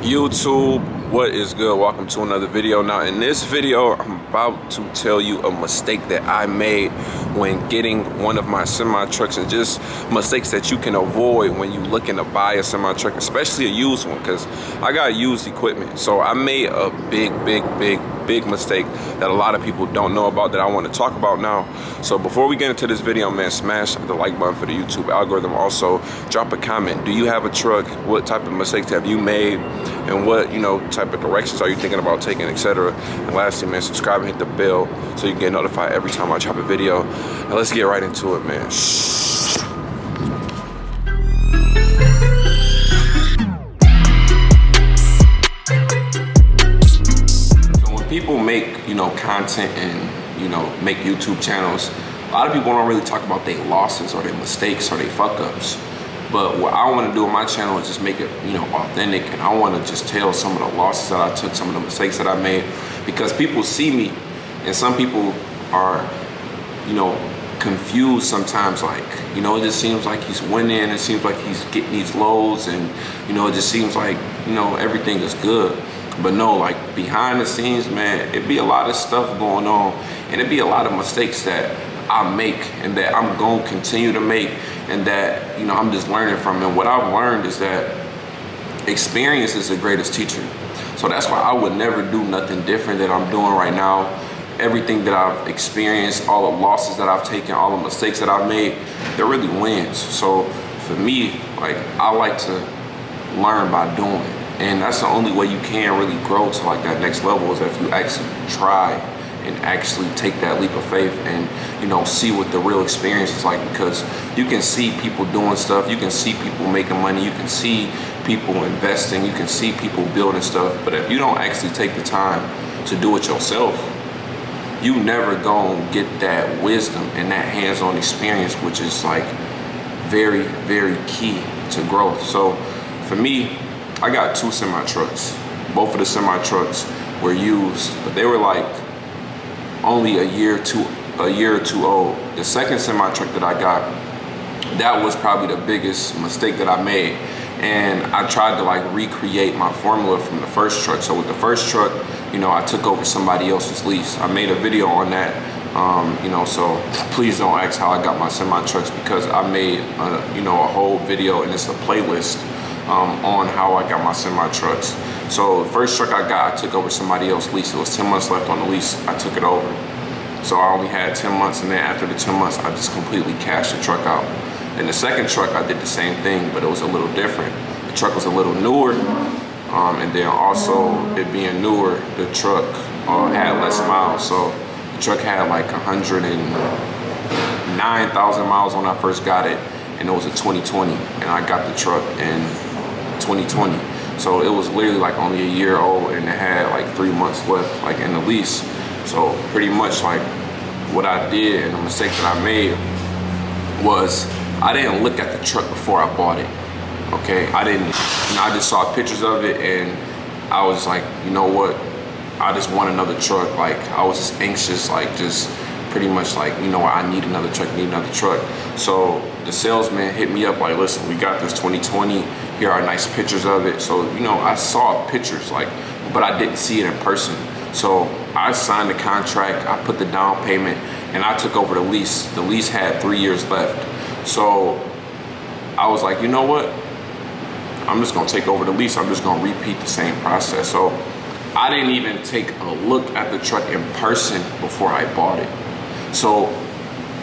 YouTube, what is good? Welcome to another video. Now in this video, I'm about to tell you a mistake that I made when getting one of my semi trucks, and just mistakes that you can avoid when you looking to buy a semi truck, especially a used one, because I got used equipment. So I made a big mistake that a lot of people don't know about that I want to talk about now. So before we get into this video, man, smash the like button for the YouTube algorithm. Also drop a comment. Do you have a truck? What type of mistakes have you made, and what type of directions are you thinking about taking, etc. And lastly, man, subscribe and hit the bell so you can get notified every time I drop a video. Now let's get right into it, man. People make content and make YouTube channels, a lot of people don't really talk about their losses or their mistakes or their fuck ups. But what I want to do on my channel is just make it authentic, and I want to just tell some of the losses that I took, some of the mistakes that I made, because people see me, and some people are confused sometimes. Like it just seems like he's winning, it seems like he's getting these lows, and it just seems like everything is good. But no, like behind the scenes, man, it'd be a lot of stuff going on, and it'd be a lot of mistakes that I make and that I'm gonna continue to make, and that I'm just learning from. And what I've learned is that experience is the greatest teacher. So that's why I would never do nothing different that I'm doing right now. Everything that I've experienced, all the losses that I've taken, all the mistakes that I've made, they're really wins. So for me, like, I like to learn by doing. And that's the only way you can really grow to like that next level, is if you actually try and actually take that leap of faith and see what the real experience is like. Because you can see people doing stuff, you can see people making money, you can see people investing, you can see people building stuff, but if you don't actually take the time to do it yourself, you never gonna get that wisdom and that hands-on experience, which is like very key to growth. So for me, I got two semi trucks. Both of the semi trucks were used, but they were like only a year or two old. The second semi truck that I got, that was probably the biggest mistake that I made. And I tried to like recreate my formula from the first truck. So with the first truck, I took over somebody else's lease. I made a video on that. So please don't ask how I got my semi trucks, because I made a whole video, and it's a playlist on how I got my semi trucks. So the first truck I got, I took over somebody else's lease. It was 10 months left on the lease. I took it over. So I only had 10 months, and then after the 10 months, I just completely cashed the truck out. And the second truck, I did the same thing, but it was a little different. The truck was a little newer, and then also it being newer, the truck had less miles. So the truck had like 109,000 miles when I first got it, and it was a 2020, and I got the truck in 2020. So it was literally like only a year old, and it had like 3 months left like in the lease. So pretty much like what I did, and the mistake that I made, was I didn't look at the truck before I bought it. Okay, I didn't. I just saw pictures of it, and I was like, you know what? I just want another truck. Like, I was just anxious, like just pretty much like, I need another truck, So the salesman hit me up like, listen, we got this 2020. Here are nice pictures of it. So I saw pictures, like, but I didn't see it in person. So I signed the contract, I put the down payment, and I took over the lease. The lease had 3 years left. So I was like, you know what? I'm just gonna take over the lease. I'm just gonna repeat the same process. So I didn't even take a look at the truck in person before I bought it. So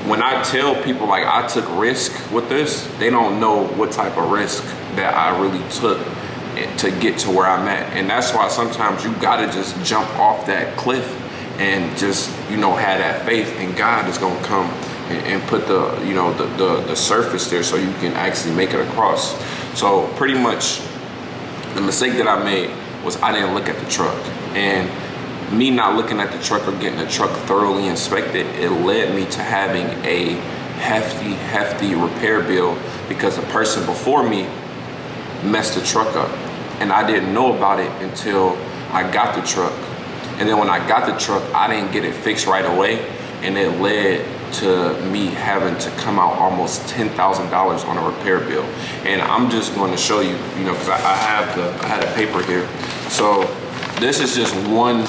when I tell people like I took risk with this, they don't know what type of risk that I really took to get to where I'm at. And that's why sometimes you gotta just jump off that cliff and just have that faith, and God is gonna come and put the surface there so you can actually make it across. So pretty much the mistake that I made was I didn't look at the truck, and me not looking at the truck or getting the truck thoroughly inspected, it led me to having a hefty repair bill, because the person before me messed the truck up, and I didn't know about it until I got the truck. And then when I got the truck, I didn't get it fixed right away, and it led to me having to come out almost $10,000 on a repair bill. And I'm just going to show you, you know, because I had a paper here. So this is just one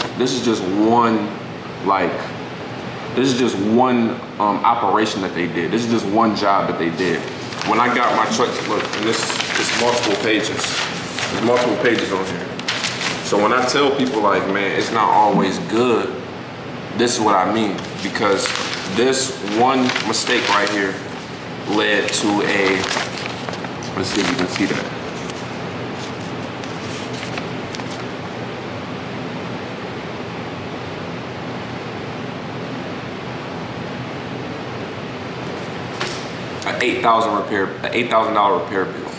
operation that they did. This is just one job that they did. When I got my truck, look, and this is multiple pages. There's multiple pages on here. So when I tell people like, man, it's not always good, this is what I mean. Because this one mistake right here led to a, let's see if you can see that. $8,000 repair bill.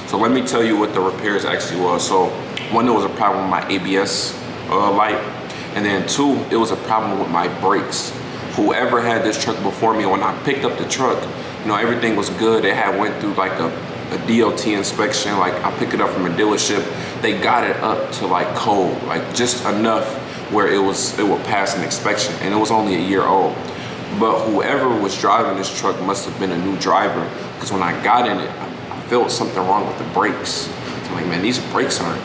So let me tell you what the repairs actually was. So one, there was a problem with my ABS light, and then two, it was a problem with my brakes. Whoever had this truck before me, when I picked up the truck, you know, everything was good. It had went through like a DOT inspection. Like I picked it up from a dealership. They got it up to like code, like just enough where it would pass an inspection, and it was only a year old. But whoever was driving this truck must have been a new driver, because when I got in it, I felt something wrong with the brakes. So I'm like, man, these brakes aren't,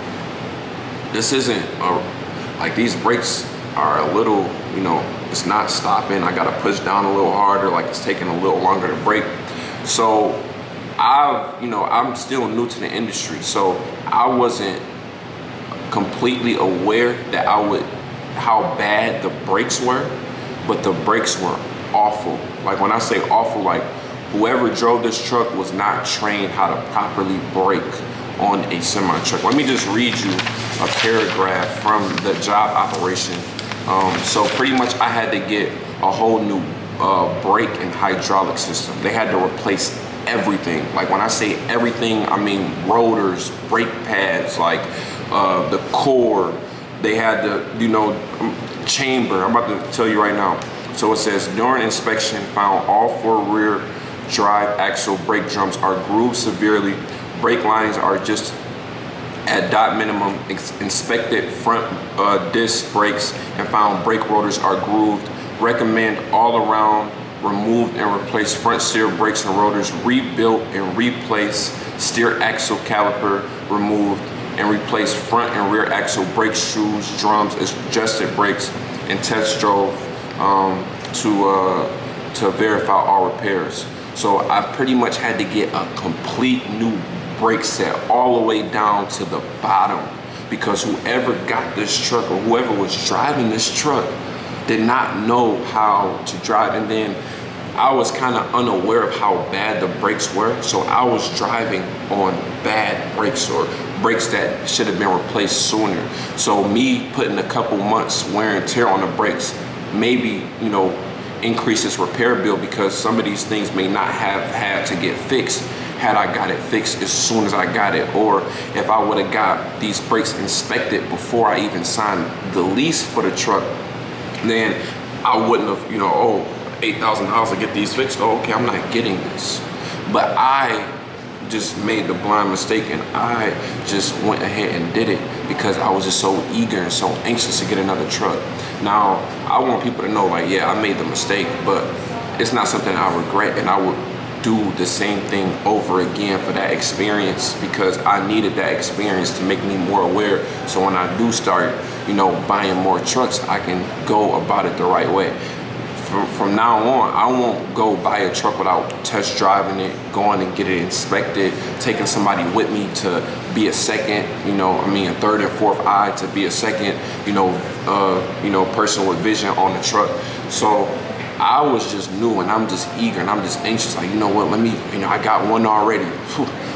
this isn't, like these brakes are a little, you know, it's not stopping. I gotta push down a little harder, like it's taking a little longer to brake. So I'm still new to the industry, so I wasn't completely aware that how bad the brakes were, but the brakes were awful. Like when I say awful, like whoever drove this truck was not trained how to properly brake on a semi truck. Let me just read you a paragraph from the job operation. So pretty much I had to get a whole new brake and hydraulic system. They had to replace everything. Like when I say everything, I mean rotors, brake pads, like the core. They had the, you know, chamber. I'm about to tell you right now. So it says, during inspection, found all four rear drive axle brake drums are grooved severely. Brake lines are just at dot minimum. Inspected front disc brakes and found brake rotors are grooved. Recommend all around removed and replaced front steer brakes and rotors, rebuilt and replaced steer axle caliper, removed and replaced front and rear axle brake shoes, drums, adjusted brakes, and test drove to verify all repairs. So I pretty much had to get a complete new brake set all the way down to the bottom, because whoever got this truck or whoever was driving this truck did not know how to drive. And then I was kind of unaware of how bad the brakes were, so I was driving on bad brakes or brakes that should have been replaced sooner. So me putting a couple months wear and tear on the brakes maybe, you know, increase this repair bill, because some of these things may not have had to get fixed had I got it fixed as soon as I got it, or if I would have got these brakes inspected before I even signed the lease for the truck, then I wouldn't have, you know, oh, $8,000 to get these fixed. Oh, okay, I'm not getting this. But I just made the blind mistake, and I just went ahead and did it because I was just so eager and so anxious to get another truck. Now, I want people to know, like, yeah, I made the mistake, but it's not something I regret, and I would do the same thing over again for that experience, because I needed that experience to make me more aware. So when I do start, you know, buying more trucks, I can go about it the right way. From now on, I won't go buy a truck without test driving it, going and get it inspected, taking somebody with me to be a second, a third and fourth eye to be a second, person with vision on the truck. So I was just new, and I'm just eager, and I'm just anxious. Like, you know what? Let me, I got one already.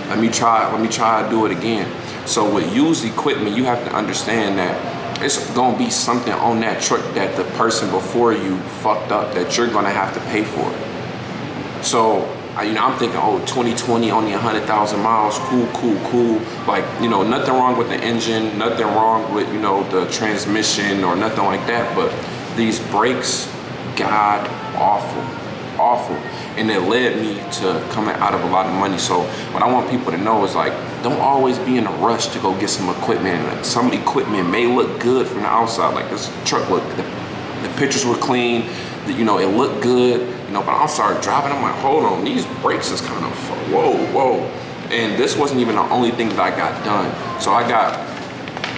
Let me try to do it again. So with used equipment, you have to understand that it's gonna be something on that truck that the person before you fucked up that you're gonna have to pay for. So, I'm thinking, 2020, only 100,000 miles, cool. Like, nothing wrong with the engine, nothing wrong with, the transmission or nothing like that. But these brakes, God awful. And it led me to coming out of a lot of money. So what I want people to know is, like, don't always be in a rush to go get some equipment. Some equipment may look good from the outside, like this truck look, the pictures were clean, you know, it looked good, you know, but I started driving, I'm like, hold on, these brakes is kind of, whoa. And this wasn't even the only thing that I got done. So I got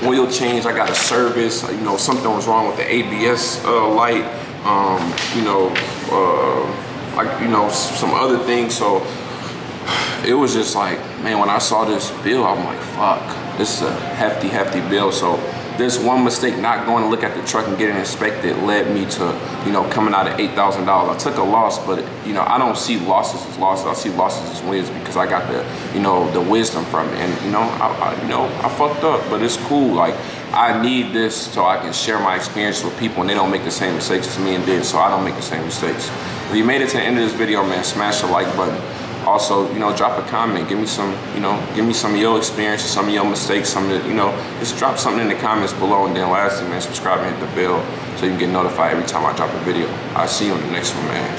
oil change, I got a service, you know, something was wrong with the ABS light, you know, like, you know, some other things. So it was just like, man, when I saw this bill, I'm like, fuck, this is a hefty bill. So this one mistake, not going to look at the truck and getting inspected, led me to, you know, coming out at $8,000. I took a loss, but, you know, I don't see losses as losses. I see losses as wins because I got the, you know, the wisdom from it. And, you know, I fucked up, but it's cool. Like, I need this so I can share my experience with people and they don't make the same mistakes as me and did, so I don't make the same mistakes. If you made it to the end of this video, man, smash the like button. Also, you know, drop a comment, give me some, you know, give me some of your experiences, some of your mistakes, some of the, you know, just drop something in the comments below. And then lastly, man, subscribe and hit the bell so you can get notified every time I drop a video. I'll see you on the next one, man.